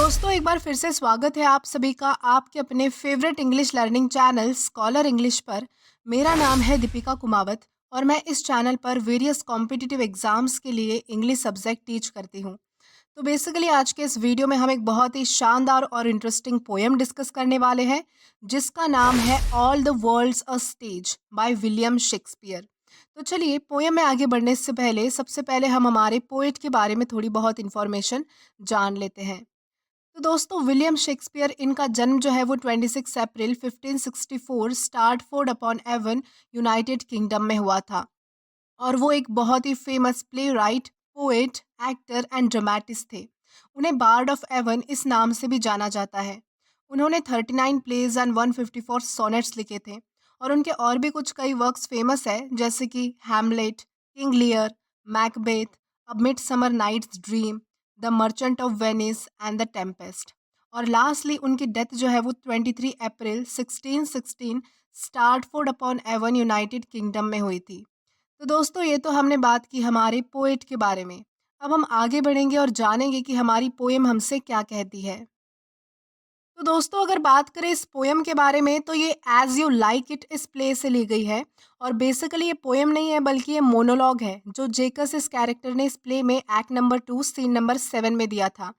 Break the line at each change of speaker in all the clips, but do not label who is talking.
दोस्तों, एक बार फिर से स्वागत है आप सभी का आपके अपने favourite English learning channel scholar English पर। मेरा नाम है दीपिका कुमावत और मैं इस चैनल पर वेरियस कॉम्पिटिटिव एग्जाम्स के लिए इंग्लिश सब्जेक्ट टीच करती हूँ। तो बेसिकली आज के इस वीडियो में हम एक बहुत ही शानदार और इंटरेस्टिंग पोएम डिस्कस करने वाले हैं, जिसका नाम है all the world's a stage by William Shakespeare. तो चलिए, पोएम में आगे बढ़ने से पहले सबसे पहले हम हमारे पोएट के बारे में थोड़ी बहुत इन्फॉर्मेशन जान लेते हैं। तो दोस्तों, विलियम शेक्सपियर, इनका जन्म जो है वो 26 अप्रैल 1564 Stratford upon Avon, United Kingdom में हुआ था। और वो एक बहुत ही famous playwright, poet, actor and dramatist थे। उन्हें बार्ड ऑफ एवन इस नाम से भी जाना जाता है। उन्होंने 39 प्लेज एंड 154 सोनेट्स लिखे थे। और उनके और भी कुछ कई वर्क्स फेमस है, जैसे कि Hamlet, King Lear, Macbeth, a Midsummer Night's Dream, the Merchant of Venice and the Tempest. और लास्टली उनकी डेथ जो है वो 23 अप्रैल 1616 Stratford upon Avon, United Kingdom में हुई थी। तो दोस्तों, ये तो हमने बात की हमारे पोएट के बारे में। अब हम आगे बढ़ेंगे और जानेंगे कि हमारी पोएम हमसे क्या कहती है। तो दोस्तों, अगर बात करें इस पोएम के बारे में, तो ये एज यू लाइक इट इस प्ले से ली गई है। और बेसिकली ये पोएम नहीं है, बल्कि ये मोनोलॉग है, जो जेकस इस कैरेक्टर ने इस प्ले में एक्ट नंबर 2 सीन नंबर 7 में दिया था।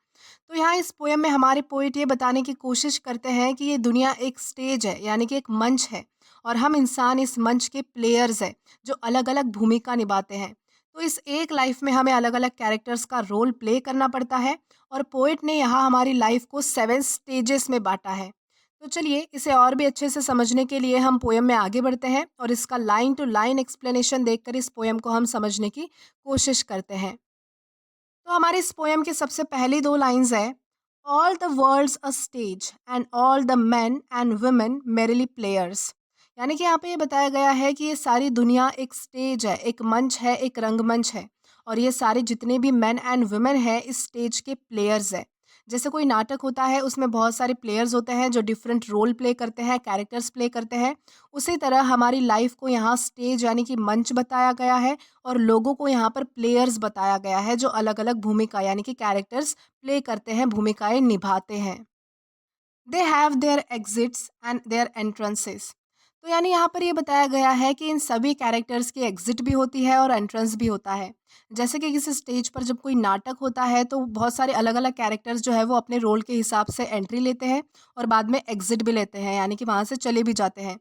तो यहाँ इस पोएम में हमारे पोएट ये बताने की कोशिश करते हैं कि ये दुनिया एक स्टेज है, यानी कि एक मंच है। और हम इंसान इस मंच के प्लेयर्स हैं, जो अलग अलग भूमिका निभाते हैं। तो इस एक लाइफ में हमें अलग अलग कैरेक्टर्स का रोल प्ले करना पड़ता है। और पोएट ने यहाँ हमारी लाइफ को 7 स्टेजेस में बांटा है। तो चलिए, इसे और भी अच्छे से समझने के लिए हम पोएम में आगे बढ़ते हैं और इसका लाइन टू लाइन एक्सप्लेनेशन देखकर इस पोएम को हम समझने की कोशिश करते हैं। तो हमारे इस पोएम की सबसे पहली दो लाइंस है, all the world's a stage and all the men and women merely players. यानी कि यहाँ पे ये बताया गया है कि ये सारी दुनिया एक स्टेज है, एक मंच है, एक रंगमंच है। और ये सारे जितने भी मेन एंड वुमेन है इस स्टेज के प्लेयर्स है। जैसे कोई नाटक होता है, उसमें बहुत सारे प्लेयर्स होते हैं जो डिफरेंट रोल प्ले करते हैं, कैरेक्टर्स प्ले करते हैं। उसी तरह हमारी लाइफ को यहाँ स्टेज यानी कि मंच बताया गया है। और लोगों को यहाँ पर प्लेयर्स बताया गया है, जो अलग अलग भूमिका यानी कि कैरेक्टर्स प्ले करते हैं, भूमिकाएं निभाते हैं। They have their exits and their entrances. तो यानी यहाँ पर ये बताया गया है कि इन सभी कैरेक्टर्स की एग्जिट भी होती है और एंट्रेंस भी होता है। जैसे कि किसी स्टेज पर जब कोई नाटक होता है, तो बहुत सारे अलग अलग कैरेक्टर्स जो है वो अपने रोल के हिसाब से एंट्री लेते हैं और बाद में एग्जिट भी लेते हैं, यानी कि वहाँ से चले भी जाते हैं।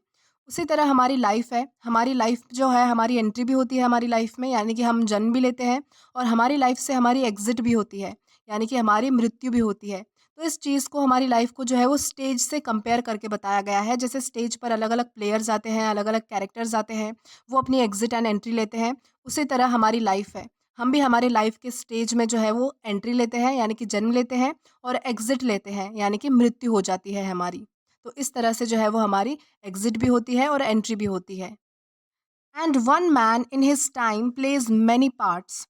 उसी तरह हमारी लाइफ है, हमारी लाइफ जो है, हमारी एंट्री भी होती है हमारी लाइफ में, यानी कि हम जन्म भी लेते हैं। और हमारी लाइफ से हमारी एग्जिट भी होती है, यानी कि हमारी मृत्यु भी होती है। तो इस चीज़ को, हमारी लाइफ को जो है वो स्टेज से कंपेयर करके बताया गया है। जैसे स्टेज पर अलग अलग प्लेयर्स आते हैं, अलग अलग कैरेक्टर्स आते हैं, वो अपनी एग्जिट एंड एंट्री लेते हैं। उसी तरह हमारी लाइफ है, हम भी हमारी लाइफ के स्टेज में जो है वो एंट्री लेते हैं, यानी कि जन्म लेते हैं, और एग्जिट लेते हैं, यानी कि मृत्यु हो जाती है हमारी। तो इस तरह से जो है वो हमारी एग्जिट भी होती है और एंट्री भी होती है। And one man in his time plays many parts.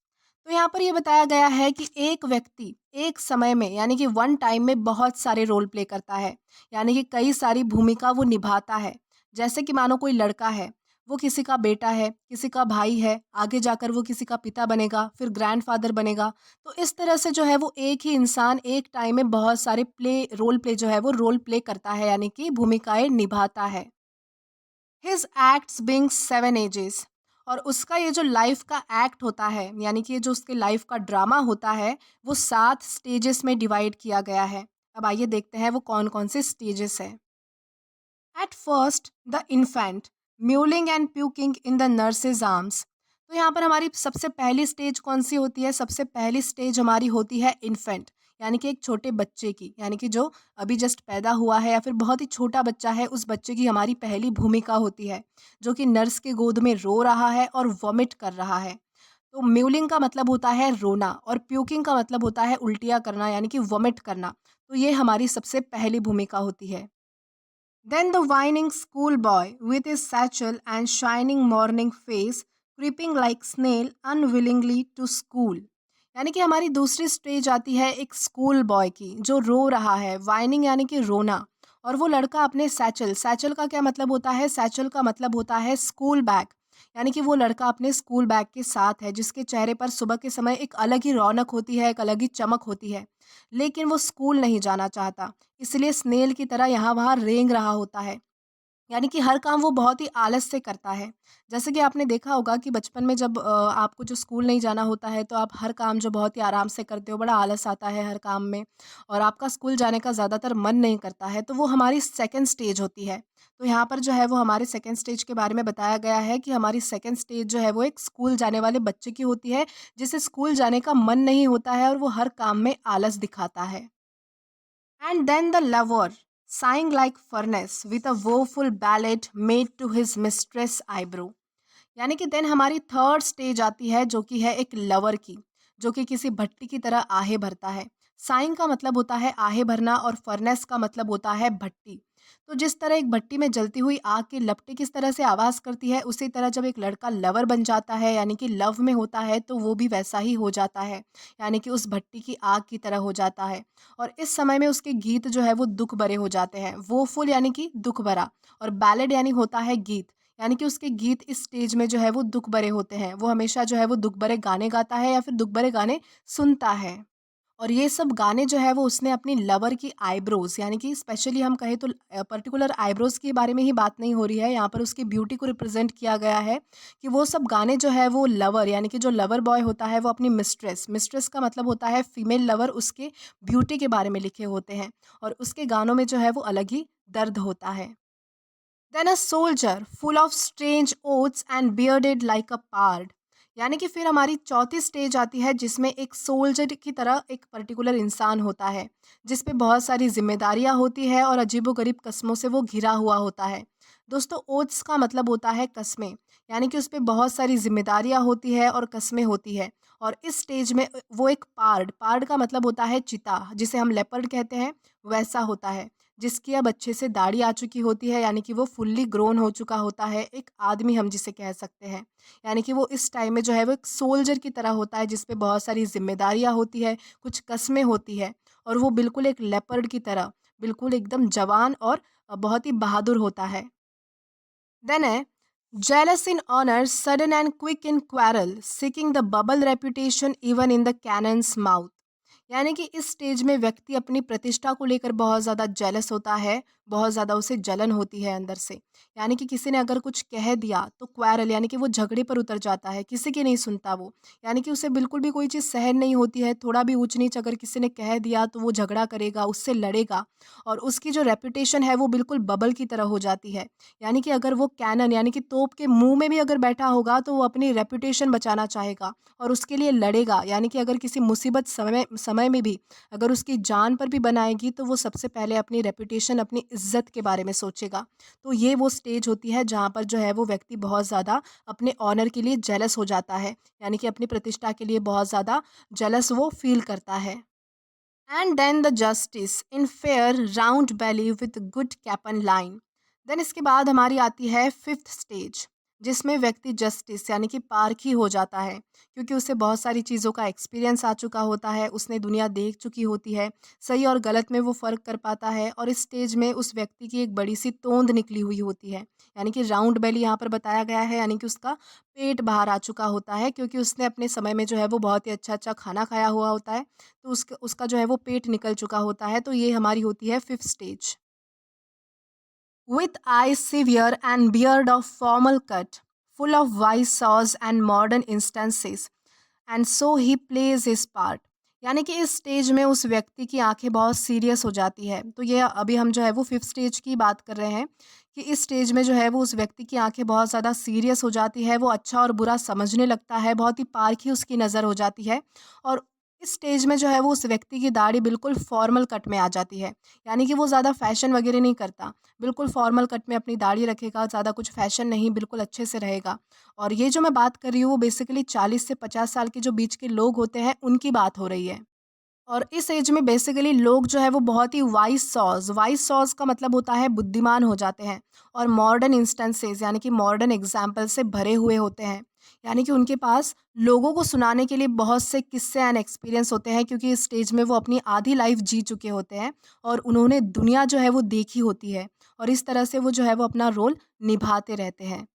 तो यहाँ पर ये बताया गया है कि एक व्यक्ति एक समय में, यानी कि वन टाइम में बहुत सारे रोल प्ले करता है, यानी कि कई सारी भूमिका वो निभाता है। जैसे कि मानो कोई लड़का है, वो किसी का बेटा है, किसी का भाई है, आगे जाकर वो किसी का पिता बनेगा, फिर ग्रैंडफादर बनेगा। तो इस तरह से जो है वो एक ही इंसान एक टाइम में बहुत सारे रोल प्ले जो है वो रोल प्ले करता है, यानी कि भूमिकाएं निभाता है। His acts being 7 ages. और उसका ये जो लाइफ का एक्ट होता है, यानी कि ये जो उसके लाइफ का ड्रामा होता है, वो 7 स्टेजेस में डिवाइड किया गया है। अब आइए देखते हैं वो कौन कौन से स्टेजेस है। At first the infant, mewling and puking in the nurses arms. तो यहाँ पर हमारी सबसे पहली स्टेज कौन सी होती है? सबसे पहली स्टेज हमारी होती है इन्फेंट, यानी कि एक छोटे बच्चे की, यानी कि जो अभी जस्ट पैदा हुआ है या फिर बहुत ही छोटा बच्चा है, उस बच्चे की हमारी पहली भूमिका होती है, जो कि नर्स के गोद में रो रहा है और वॉमिट कर रहा है। तो म्यूलिंग का मतलब होता है रोना, और प्यूकिंग का मतलब होता है उल्टियाँ करना, यानी कि वॉमिट करना। तो ये हमारी सबसे पहली भूमिका होती है। Then the whining schoolboy with his satchel and shining morning face creeping like snail unwillingly to school। यानी कि हमारी दूसरी स्टेज आती है एक स्कूल बॉय की, जो रो रहा है, वाइनिंग यानी कि रोना। और वो लड़का अपने सैचल, सैचल का क्या मतलब होता है? सैचल का मतलब होता है स्कूल बैग, यानी कि वो लड़का अपने स्कूल बैग के साथ है, जिसके चेहरे पर सुबह के समय एक अलग ही रौनक होती है, एक अलग ही चमक होती है। लेकिन वो स्कूल नहीं जाना चाहता, इसलिए स्नेल की तरह यहाँ-वहाँ रेंग रहा होता है। यानी कि हर काम वो बहुत ही आलस से करता है। जैसे कि आपने देखा होगा कि बचपन में जब आपको जो स्कूल नहीं जाना होता है, तो आप हर काम जो बहुत ही आराम से करते हो, बड़ा आलस आता है हर काम में और आपका स्कूल जाने का ज़्यादातर मन नहीं करता है, तो वो हमारी सेकंड स्टेज होती है। तो यहाँ पर जो है वो हमारे सेकंड स्टेज के बारे में बताया गया है कि हमारी सेकंड स्टेज जो है वो एक स्कूल जाने वाले बच्चे की होती है, जिसे स्कूल जाने का मन नहीं होता है और वो हर काम में आलस दिखाता है। And then the lover, sighing like furnace, with a woeful ballad made to his mistress' eyebrow. यानी कि देन हमारी थर्ड स्टेज आती है जो कि है एक लवर की, जो कि किसी भट्टी की तरह आहे भरता है। साइन का मतलब होता है आहे भरना और फर्नेस का मतलब होता है भट्टी। तो जिस तरह एक भट्टी में जलती हुई आग की लपटें किस तरह से आवाज़ करती है, उसी तरह जब एक लड़का लवर बन जाता है यानी कि लव में होता है तो वो भी वैसा ही हो जाता है। यानी कि उस भट्टी की आग की तरह हो जाता है और इस समय में उसके गीत जो है वो दुःख भरे हो जाते हैं। वोफुल यानी कि दुःख भरा और बैलेड यानी होता है गीत। यानी कि उसके गीत इस स्टेज में जो है वो दुःख भरे होते हैं। वो हमेशा जो है वो दुःख भरे गाने गाता है या फिर दुःख भरे गाने सुनता है। और ये सब गाने जो है वो उसने अपनी लवर की आईब्रोज़ यानी कि स्पेशली हम कहें तो पर्टिकुलर आईब्रोज़ के बारे में ही बात नहीं हो रही है, यहाँ पर उसकी ब्यूटी को रिप्रेज़ेंट किया गया है कि वो सब गाने जो है वो लवर यानी कि जो लवर बॉय होता है वो अपनी मिस्ट्रेस, मिस्ट्रेस का मतलब होता है फीमेल लवर, उसके ब्यूटी के बारे में लिखे होते हैं और उसके गानों में जो है वो अलग ही दर्द होता है। Then a soldier full of strange oaths and bearded like a pard. यानी कि फिर हमारी चौथी स्टेज आती है जिसमें एक सोल्जर की तरह एक पर्टिकुलर इंसान होता है, जिस पे बहुत सारी जिम्मेदारियां होती है और अजीबोगरीब कस्मों से वो घिरा हुआ होता है। दोस्तों, ओथ्स का मतलब होता है कस्में, यानी कि उस पे बहुत सारी जिम्मेदारियां होती है और कस्में होती है। और इस स्टेज में वो एक पार्ड, पार्ड का मतलब होता है चिता, जिसे हम लेपर्ड कहते हैं, वैसा होता है, जिसकी अब अच्छे से दाढ़ी आ चुकी होती है, यानी कि वो फुल्ली ग्रोन हो चुका होता है, एक आदमी हम जिसे कह सकते हैं। यानी कि वो इस टाइम में जो है वो एक सोल्जर की तरह होता है, जिस पे बहुत सारी ज़िम्मेदारियाँ होती है, कुछ कस्में होती है और वो बिल्कुल एक लेपर्ड की तरह, बिल्कुल एकदम जवान और बहुत ही बहादुर होता है। देन है jealous in honor, sudden and quick in quarrel, seeking the bubble reputation even in the cannon's mouth। यानी कि इस स्टेज में व्यक्ति अपनी प्रतिष्ठा को लेकर बहुत ज़्यादा जेलस होता है, बहुत ज़्यादा उसे जलन होती है अंदर से। यानी कि किसी ने अगर कुछ कह दिया तो क्वैरल यानी कि वो झगड़े पर उतर जाता है, किसी की नहीं सुनता वो। यानी कि उसे बिल्कुल भी कोई चीज़ सहन नहीं होती है, थोड़ा भी ऊँच-नीच अगर किसी ने कह दिया तो वो झगड़ा करेगा, उससे लड़ेगा और उसकी जो रेपुटेशन है वो बिल्कुल बबल की तरह हो जाती है। यानी कि अगर वो कैनन यानी कि तोप के मुँह में भी अगर बैठा होगा तो वो अपनी रेपुटेशन बचाना चाहेगा और उसके लिए लड़ेगा। यानी कि अगर किसी मुसीबत समय समय में भी अगर उसकी जान पर भी बनाएगी तो वो सबसे पहले अपनी रेपुटेशन, अपनी इज़्ज़त के बारे में सोचेगा। तो ये वो स्टेज होती है जहाँ पर जो है वो व्यक्ति बहुत ज़्यादा अपने ऑनर के लिए जेलस हो जाता है। यानी कि अपनी प्रतिष्ठा के लिए बहुत ज़्यादा जेलस वो फ़ील करता है। And then the justice in fair round belly with good capon lined. देन इसके बाद हमारी आती है फिफ्थ स्टेज, जिसमें व्यक्ति जस्टिस यानी कि पारखी हो जाता है, क्योंकि उसे बहुत सारी चीज़ों का एक्सपीरियंस आ चुका होता है, उसने दुनिया देख चुकी होती है, सही और गलत में वो फ़र्क कर पाता है और इस स्टेज में उस व्यक्ति की एक बड़ी सी तोंद निकली हुई होती है। यानी कि राउंड बेली यहाँ पर बताया गया है, यानी कि उसका पेट बाहर आ चुका होता है, क्योंकि उसने अपने समय में जो है वो बहुत ही अच्छा अच्छा खाना खाया हुआ होता है, तो उसका उसका जो है वो पेट निकल चुका होता है। तो ये हमारी होती है fifth stage. With eyes severe and beard of formal cut, full of wise saws and modern instances, and so he plays his part. यानी कि इस स्टेज में उस व्यक्ति की आंखें बहुत सीरियस हो जाती है। तो ये अभी हम जो है वो फिफ्थ स्टेज की बात कर रहे हैं कि इस स्टेज में जो है वो उस व्यक्ति की आंखें बहुत ज़्यादा सीरियस हो जाती है, वो अच्छा और बुरा समझने लगता है, बहुत ही पारखी उसकी नज़र हो जाती है और इस स्टेज में जो है वो उस व्यक्ति की दाढ़ी बिल्कुल फॉर्मल कट में आ जाती है। यानी कि वो ज़्यादा फैशन वगैरह नहीं करता, बिल्कुल फॉर्मल कट में अपनी दाढ़ी रखेगा, ज़्यादा कुछ फैशन नहीं, बिल्कुल अच्छे से रहेगा। और ये जो मैं बात कर रही हूँ वो बेसिकली 40 से 50 साल के जो बीच के लोग होते हैं उनकी बात हो रही है। और इस एज में बेसिकली लोग जो है वो बहुत ही वाइज़ सॉज़ का मतलब होता है बुद्धिमान हो जाते हैं और मॉडर्न इंस्टेंसेस यानी कि मॉडर्न एग्ज़ाम्पल से भरे हुए होते हैं। यानी कि उनके पास लोगों को सुनाने के लिए बहुत से किस्से एंड एक्सपीरियंस होते हैं, क्योंकि इस स्टेज में वो अपनी आधी लाइफ़ जी चुके होते हैं और उन्होंने दुनिया जो है वो देखी होती है और इस तरह से वो जो है वो अपना रोल निभाते रहते हैं।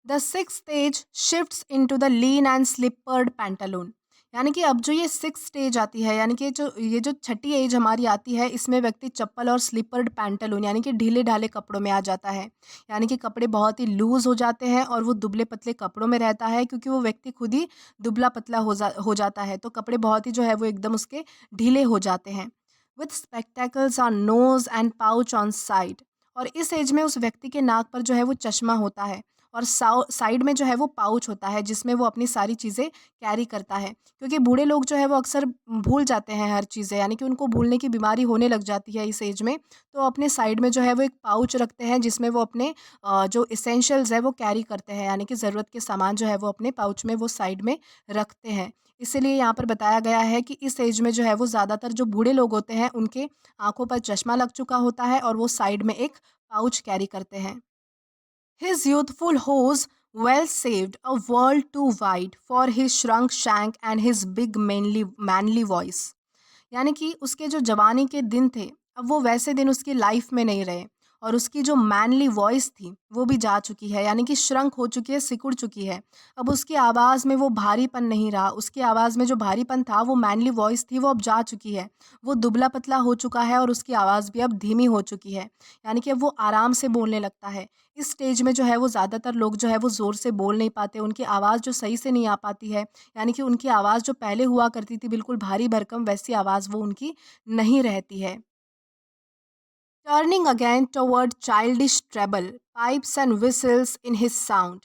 The six stage shifts into the lean and slippered pantaloon. यानी कि अब जो ये सिक्स स्टेज आती है, यानी कि जो ये जो छठी एज हमारी आती है, इसमें व्यक्ति चप्पल और स्लिपर्ड पैंटालून यानी कि ढीले ढाले कपड़ों में आ जाता है। यानी कि कपड़े बहुत ही लूज हो जाते हैं और वो दुबले पतले कपड़ों में रहता है, क्योंकि वो व्यक्ति खुद ही दुबला पतला हो जाता है, तो कपड़े बहुत ही जो है वो एकदम उसके ढीले हो जाते हैं। With spectacles on nose and pouch on side. और इस एज में उस व्यक्ति के नाक पर जो है वो चश्मा होता है और साइड में जो है वो पाउच होता है, जिसमें वो अपनी सारी चीज़ें कैरी करता है। क्योंकि बूढ़े लोग जो है वो अक्सर भूल जाते हैं हर चीज़ें, यानी कि उनको भूलने की बीमारी होने लग जाती है इस एज में। तो अपने साइड में जो है वो एक पाउच रखते हैं, जिसमें वो अपने जो इसेंशियल्स है वो कैरी करते हैं, यानी कि ज़रूरत के सामान जो है वो अपने पाउच में वो साइड में रखते हैं। इसीलिए यहाँ पर बताया गया है कि इस एज में जो है वो ज़्यादातर जो बूढ़े लोग होते हैं, उनके आँखों पर चश्मा लग चुका होता है और वो साइड में एक पाउच कैरी करते हैं। His youthful hose well saved a world too wide for his shrunk shank and his big manly voice। यानी कि उसके जो जवानी के दिन थे, अब वो वैसे दिन उसकी लाइफ में नहीं रहे और उसकी जो मैनली वॉइस थी वो भी जा चुकी है, यानी कि श्रंक हो चुकी है, सिकुड़ चुकी है। अब उसकी आवाज़ में वो भारीपन नहीं रहा, उसकी आवाज़ में जो भारीपन था, वो मैनली वॉइस थी, वो अब जा चुकी है। वो दुबला पतला हो चुका है और उसकी आवाज़ भी अब धीमी हो चुकी है, यानी कि अब वो आराम से बोलने लगता है। इस स्टेज में जो है वो ज़्यादातर लोग जो है वो ज़ोर से बोल नहीं पाते, उनकी आवाज़ जो सही से नहीं आ पाती है, यानी कि उनकी आवाज़ जो पहले हुआ करती थी बिल्कुल भारी भरकम, वैसी आवाज़ वो उनकी नहीं रहती है। Turning again toward childish treble, pipes and whistles in his sound.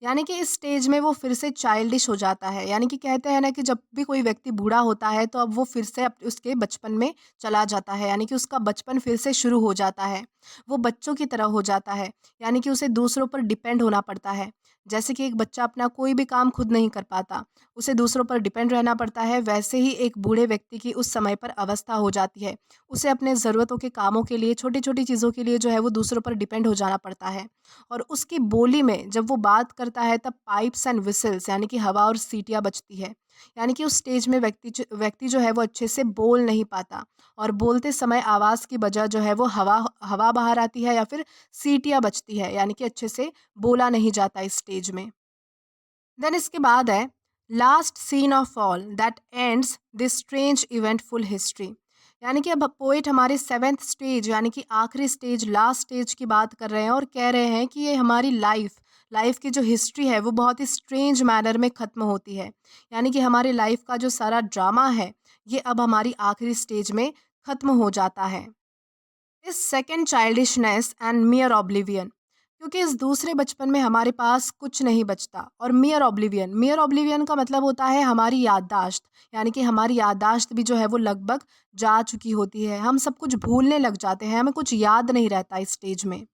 यानी कि इस स्टेज में वो फिर से चाइल्डिश हो जाता है, यानी कि कहते हैं ना कि जब भी कोई व्यक्ति बूढ़ा होता है तो अब वो फिर से उसके बचपन में चला जाता है, यानी कि उसका बचपन फिर से शुरू हो जाता है। वो बच्चों की तरह हो जाता है, यानी कि उसे दूसरों पर डिपेंड होना पड़ता है। जैसे कि एक बच्चा अपना कोई भी काम खुद नहीं कर पाता, उसे दूसरों पर डिपेंड रहना पड़ता है, वैसे ही एक बूढ़े व्यक्ति की उस समय पर अवस्था हो जाती है। उसे अपने ज़रूरतों के कामों के लिए, छोटी-छोटी चीज़ों के लिए जो है वो दूसरों पर डिपेंड हो जाना पड़ता है। और उसकी बोली में जब वो बात करता है, तब पाइप्स एंड व्हिसल्स यानी कि हवा और सीटियाँ बजती है। यानी कि उस स्टेज में व्यक्ति जो है वो अच्छे से बोल नहीं पाता और बोलते समय आवाज़ की बजाय जो है वो हवा हवा बाहर आती है या फिर सीटियाँ बजती है, यानी कि अच्छे से बोला नहीं जाता इस स्टेज में। देन इसके बाद है last scene of all that ends this strange eventful history. यानी कि अब पोएट हमारे सेवेंथ स्टेज यानी कि आखिरी स्टेज, लास्ट स्टेज की बात कर रहे हैं और कह रहे हैं कि ये हमारी लाइफ लाइफ की जो हिस्ट्री है वो बहुत ही स्ट्रेंज मैनर में ख़त्म होती है। यानी कि हमारी लाइफ का जो सारा ड्रामा है, ये अब हमारी आखिरी स्टेज में ख़त्म हो जाता है। इस सेकंड चाइल्डिशनेस एंड मियर ऑब्लिवियन। क्योंकि इस दूसरे बचपन में हमारे पास कुछ नहीं बचता। और मियर ऑब्लिवियन का मतलब होता है हमारी याददाश्त, यानी कि हमारी याददाश्त भी जो है वो लगभग जा चुकी होती है, हम सब कुछ भूलने लग जाते हैं, हमें कुछ याद नहीं रहता इस स्टेज में।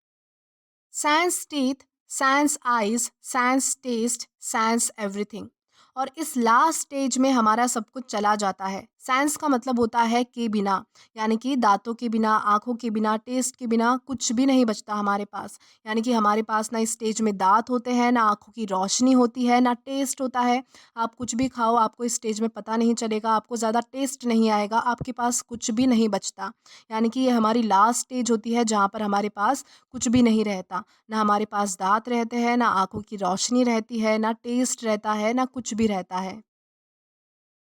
Sans teeth, sans eyes, sans taste, sans everything. और इस लास्ट स्टेज में हमारा सब कुछ चला जाता है। सैंस का मतलब होता है के बिना, यानी कि दांतों के बिना, आँखों के बिना, टेस्ट के बिना कुछ भी नहीं बचता हमारे पास। यानी कि हमारे पास ना इस स्टेज में दाँत होते हैं, ना आँखों की रोशनी होती है, ना टेस्ट होता है। आप कुछ भी खाओ, आपको इस स्टेज में पता नहीं चलेगा, आपको ज़्यादा टेस्ट नहीं आएगा, आपके पास कुछ भी नहीं बचता। यानी कि ये हमारी लास्ट स्टेज होती है जहाँ पर हमारे पास कुछ भी नहीं रहता। ना हमारे पास दाँत रहते हैं, ना आँखों की रोशनी रहती है, ना टेस्ट रहता है, ना कुछ भी रहता है।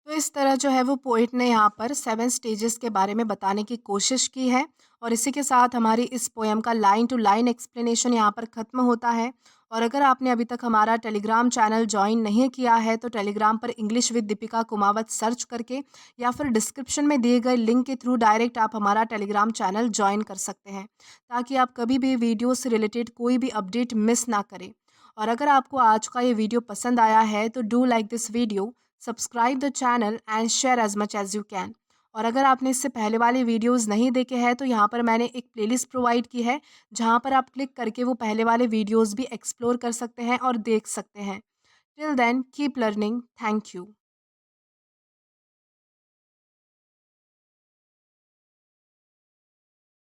तो इस तरह जो है वो पोएट ने यहाँ पर 7 स्टेजेस के बारे में बताने की कोशिश की है और इसी के साथ हमारी इस पोएम का लाइन टू लाइन एक्सप्लेनेशन यहाँ पर ख़त्म होता है। और अगर आपने अभी तक हमारा टेलीग्राम चैनल जॉइन नहीं किया है तो टेलीग्राम पर English with Deepika Kumawat search करके या फिर डिस्क्रिप्शन में दिए गए लिंक के थ्रू डायरेक्ट आप हमारा टेलीग्राम चैनल जॉइन कर सकते हैं, ताकि आप कभी भी वीडियो से रिलेटेड कोई भी अपडेट मिस ना करें। और अगर आपको आज का ये वीडियो पसंद आया है तो do like this video, subscribe the channel and share as much as you can. और अगर आपने इससे पहले वाले वीडियोस नहीं देखे हैं तो यहाँ पर मैंने एक प्लेलिस्ट प्रोवाइड की है, जहाँ पर आप क्लिक करके वो पहले वाले वीडियोस भी एक्सप्लोर कर सकते हैं और देख सकते हैं। Till then keep learning. Thank you.